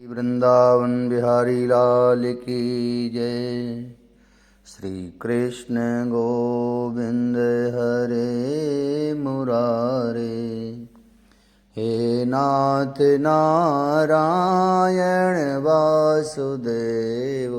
वृंदावन बिहारी लाल की जय। श्री कृष्ण गोविंद हरे मुरारे। हे नाथ नारायण वासुदेव।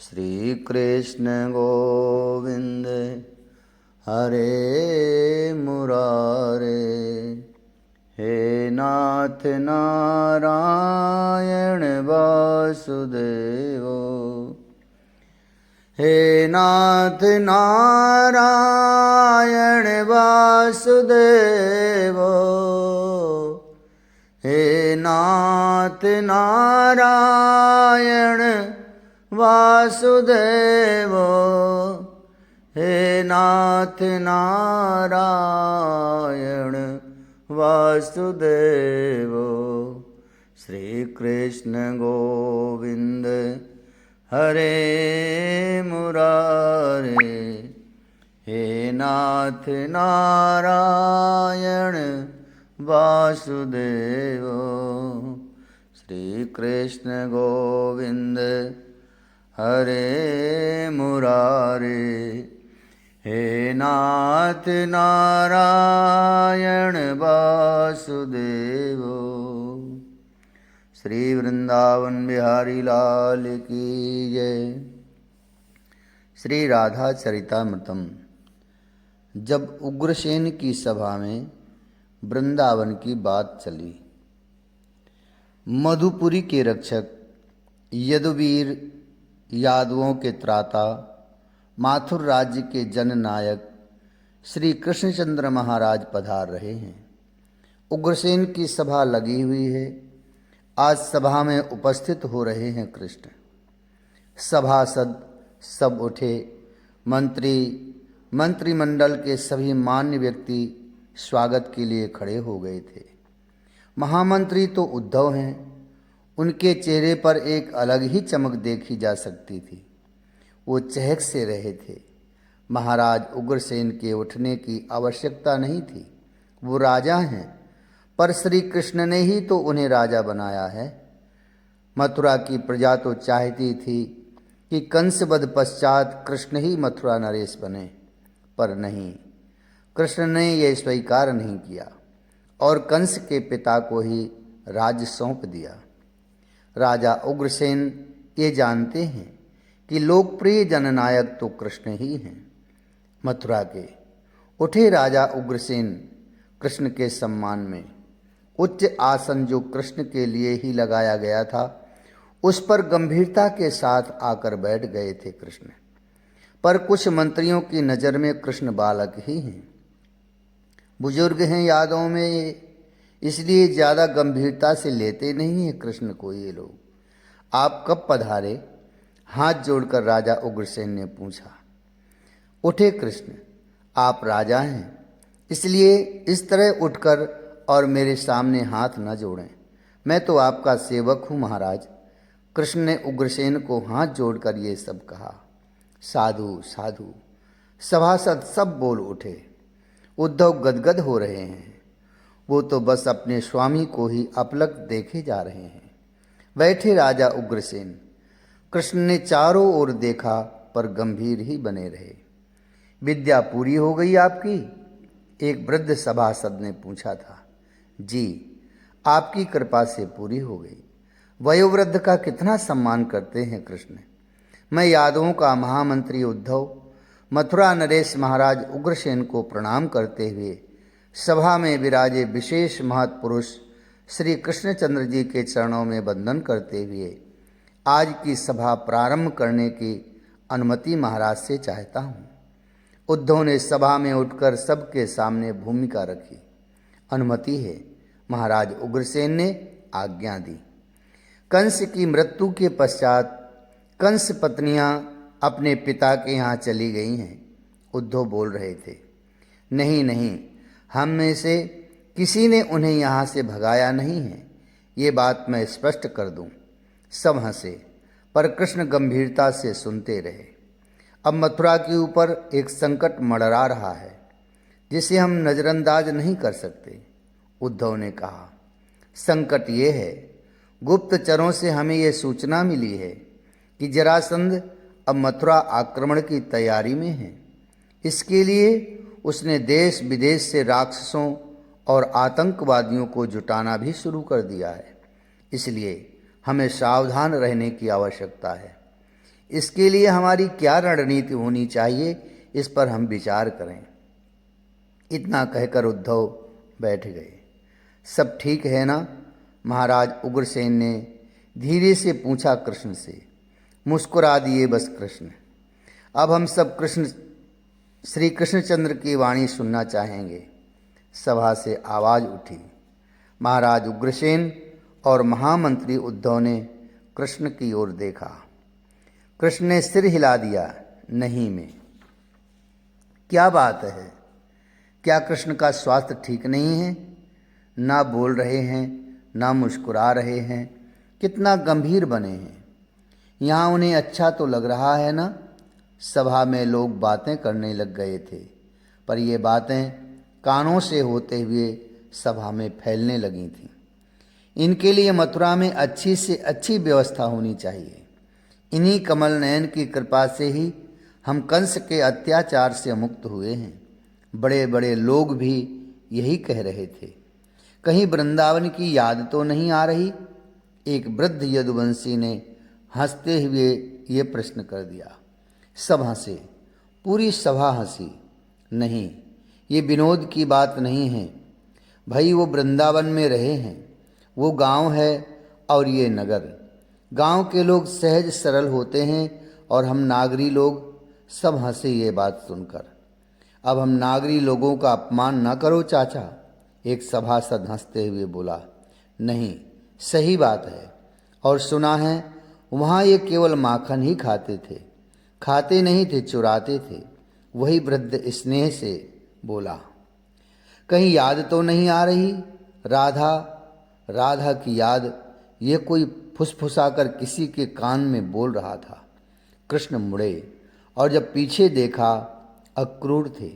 श्री कृष्ण गोविंद हरे मुरारे। हे नाथ नारायण वासुदेव। हे नाथ नारायण वासुदेव। हे नाथ नारायण वासुदेव। हे नाथ नारायण वासुदेव। श्री कृष्ण गोविंद हरे मुरारे। हे नाथ नारायण वासुदेव। श्री कृष्ण गोविंद हरे मुरारे। हे नाथ नारायण वासुदेव। श्री वृंदावन बिहारी लाल की जय। श्री राधा चरितामृतम। जब उग्रसेन की सभा में वृंदावन की बात चली। मधुपुरी के रक्षक, यदुवीर, यादवों के त्राता, माथुर राज्य के जननायक श्री कृष्णचंद्र महाराज पधार रहे हैं। उग्रसेन की सभा लगी हुई है। आज सभा में उपस्थित हो रहे हैं कृष्ण। सभासद सब उठे। मंत्री, मंत्रिमंडल के सभी मान्य व्यक्ति स्वागत के लिए खड़े हो गए थे। महामंत्री तो उद्धव हैं। उनके चेहरे पर एक अलग ही चमक देखी जा सकती थी। वो चहक से रहे थे। महाराज उग्रसेन के उठने की आवश्यकता नहीं थी। वो राजा हैं, पर श्री कृष्ण ने ही तो उन्हें राजा बनाया है। मथुरा की प्रजा तो चाहती थी कि कंसवध पश्चात कृष्ण ही मथुरा नरेश बने, पर नहीं, कृष्ण ने यह स्वीकार नहीं किया और कंस के पिता को ही राज्य सौंप दिया। राजा उग्रसेन ये जानते हैं कि लोकप्रिय जननायक तो कृष्ण ही हैं। मथुरा के उठे राजा उग्रसेन कृष्ण के सम्मान में उच्च आसन जो कृष्ण के लिए ही लगाया गया था, उस पर गंभीरता के साथ आकर बैठ गए थे कृष्ण। पर कुछ मंत्रियों की नज़र में कृष्ण बालक ही हैं। बुजुर्ग हैं यादों में ये, इसलिए ज़्यादा गंभीरता से लेते नहीं हैं कृष्ण को ये लोग। आप कब पधारे? हाथ जोड़कर राजा उग्रसेन ने पूछा। उठे कृष्ण। आप राजा हैं, इसलिए इस तरह उठकर और मेरे सामने हाथ न जोड़ें। मैं तो आपका सेवक हूँ महाराज। कृष्ण ने उग्रसेन को हाथ जोड़कर ये सब कहा। साधु साधु। सभासद सब बोल उठे। उद्धव गदगद हो रहे हैं। वो तो बस अपने स्वामी को ही अपलक देखे जा रहे हैं। बैठे राजा उग्रसेन। कृष्ण ने चारों ओर देखा, पर गंभीर ही बने रहे। विद्या पूरी हो गई आपकी? एक वृद्ध सभासद ने पूछा था। जी, आपकी कृपा से पूरी हो गई। वयोवृद्ध का कितना सम्मान करते हैं कृष्ण। मैं यादवों का महामंत्री उद्धव मथुरा नरेश महाराज उग्रसेन को प्रणाम करते हुए सभा में विराजे विशेष महत्पुरुष श्री कृष्णचंद्र जी के चरणों में वंदन करते हुए आज की सभा प्रारंभ करने की अनुमति महाराज से चाहता हूँ। उद्धव ने सभा में उठकर सबके सामने भूमिका रखी। अनुमति है। महाराज उग्रसेन ने आज्ञा दी। कंस की मृत्यु के पश्चात कंस पत्नियां अपने पिता के यहाँ चली गई हैं। उद्धव बोल रहे थे। नहीं नहीं, हम में से किसी ने उन्हें यहाँ से भगाया नहीं है, ये बात मैं स्पष्ट कर दूं। सब हंसे, पर कृष्ण गंभीरता से सुनते रहे। अब मथुरा के ऊपर एक संकट मंडरा रहा है जिसे हम नज़रअंदाज नहीं कर सकते। उद्धव ने कहा, संकट ये है गुप्तचरों से हमें ये सूचना मिली है कि जरासंध अब मथुरा आक्रमण की तैयारी में है। इसके लिए उसने देश विदेश से राक्षसों और आतंकवादियों को जुटाना भी शुरू कर दिया है। इसलिए हमें सावधान रहने की आवश्यकता है। इसके लिए हमारी क्या रणनीति होनी चाहिए, इस पर हम विचार करें। इतना कहकर उद्धव बैठ गए। सब ठीक है ना? महाराज उग्रसेन ने धीरे से पूछा कृष्ण से। मुस्कुरा दिए बस कृष्ण। अब हम सब श्री कृष्णचंद्र की वाणी सुनना चाहेंगे। सभा से आवाज़ उठी। महाराज उग्रसेन और महामंत्री उद्धव ने कृष्ण की ओर देखा। कृष्ण ने सिर हिला दिया, नहीं में। क्या बात है? क्या कृष्ण का स्वास्थ्य ठीक नहीं है? ना बोल रहे हैं, ना मुस्कुरा रहे हैं, कितना गंभीर बने हैं। यहाँ उन्हें अच्छा तो लग रहा है ना? सभा में लोग बातें करने लग गए थे, पर ये बातें कानों से होते हुए सभा में फैलने लगी थीं। इनके लिए मथुरा में अच्छी से अच्छी व्यवस्था होनी चाहिए। इन्हीं कमल नयन की कृपा से ही हम कंस के अत्याचार से मुक्त हुए हैं। बड़े बड़े लोग भी यही कह रहे थे। कहीं वृंदावन की याद तो नहीं आ रही? एक वृद्ध यदुवंशी ने हंसते हुए ये प्रश्न कर दिया। सब हंसे, पूरी सभा हंसी। नहीं, ये विनोद की बात नहीं है भाई। वो वृंदावन में रहे हैं, वो गांव है और ये नगर। गांव के लोग सहज सरल होते हैं और हम नागरी लोग। सब हंसे ये बात सुनकर। अब हम नागरी लोगों का अपमान न करो चाचा, एक सभासद हंसते हुए बोला। नहीं, सही बात है। और सुना है वहाँ ये केवल माखन ही खाते थे। खाते नहीं थे, चुराते थे। वही वृद्ध स्नेह से बोला। कहीं याद तो नहीं आ रही? राधा, राधा की याद, ये कोई फुसफुसाकर किसी के कान में बोल रहा था। कृष्ण मुड़े और जब पीछे देखा, अक्रूर थे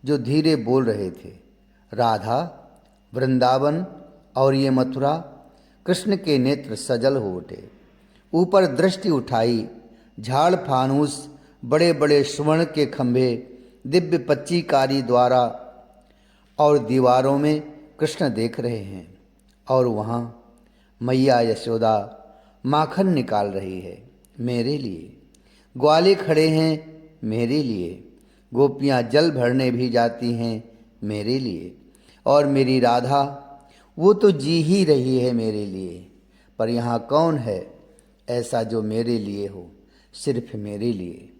जो धीरे बोल रहे थे। राधा, वृंदावन और ये मथुरा। कृष्ण के नेत्र सजल हो उठे। ऊपर दृष्टि उठाई। झाड़ फानूस, बड़े बड़े स्वर्ण के खंभे, दिव्य पच्चीकारी द्वारा और दीवारों में कृष्ण देख रहे हैं। और वहाँ मैया यशोदा माखन निकाल रही है मेरे लिए। ग्वाले खड़े हैं मेरे लिए। गोपियाँ जल भरने भी जाती हैं मेरे लिए। और मेरी राधा, वो तो जी ही रही है मेरे लिए। पर यहाँ कौन है ऐसा जो मेरे लिए हो, सिर्फ मेरे लिए?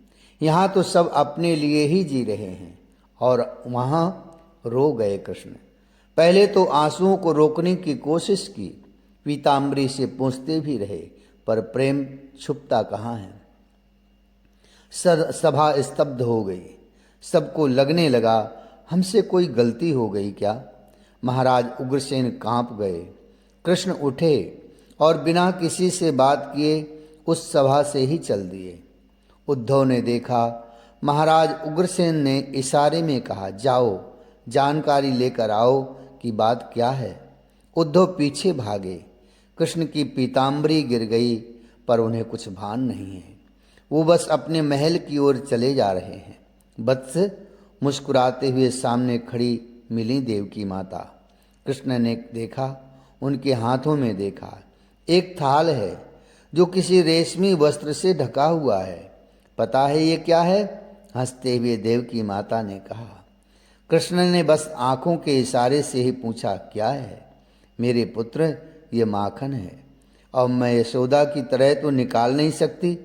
यहाँ तो सब अपने लिए ही जी रहे हैं। और वहाँ रो गए कृष्ण। पहले तो आंसुओं को रोकने की कोशिश की, पीताम्बरी से पूछते भी रहे, पर प्रेम छुपता कहाँ है। सभा स्तब्ध हो गई। सबको लगने लगा हमसे कोई गलती हो गई क्या। महाराज उग्रसेन कांप गए। कृष्ण उठे और बिना किसी से बात किए उस सभा से ही चल दिए। उद्धव ने देखा, महाराज उग्रसेन ने इशारे में कहा, जाओ जानकारी लेकर आओ कि बात क्या है। उद्धव पीछे भागे। कृष्ण की पीताम्बरी गिर गई, पर उन्हें कुछ भान नहीं है। वो बस अपने महल की ओर चले जा रहे हैं। वत्स, मुस्कुराते हुए सामने खड़ी मिली देवकी माता। कृष्ण ने देखा, उनके हाथों में देखा एक थाल है जो किसी रेशमी वस्त्र से ढका हुआ है। पता है ये क्या है? हंसते हुए देवकी माता ने कहा। कृष्ण ने बस आंखों के इशारे से ही पूछा, क्या है? मेरे पुत्र, ये माखन है। अब मैं यशोदा की तरह तो निकाल नहीं सकती,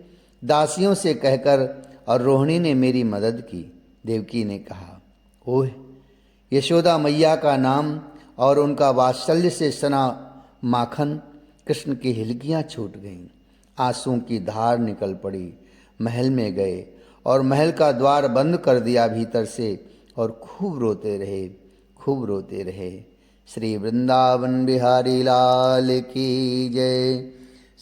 दासियों से कहकर, और रोहिणी ने मेरी मदद की। देवकी ने कहा, ओह! यशोदा मैया का नाम और उनका वात्सल्य से सना माखन। कृष्ण की हिलकियाँ छूट गईं। आंसुओं की धार निकल पड़ी। महल में गए और महल का द्वार बंद कर दिया भीतर से, और खूब रोते रहे, खूब रोते रहे। श्री वृंदावन बिहारी लाल की जय।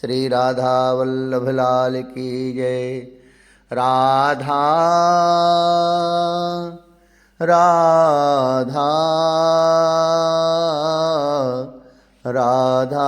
श्री राधा वल्लभ लाल की जय। राधा राधा राधा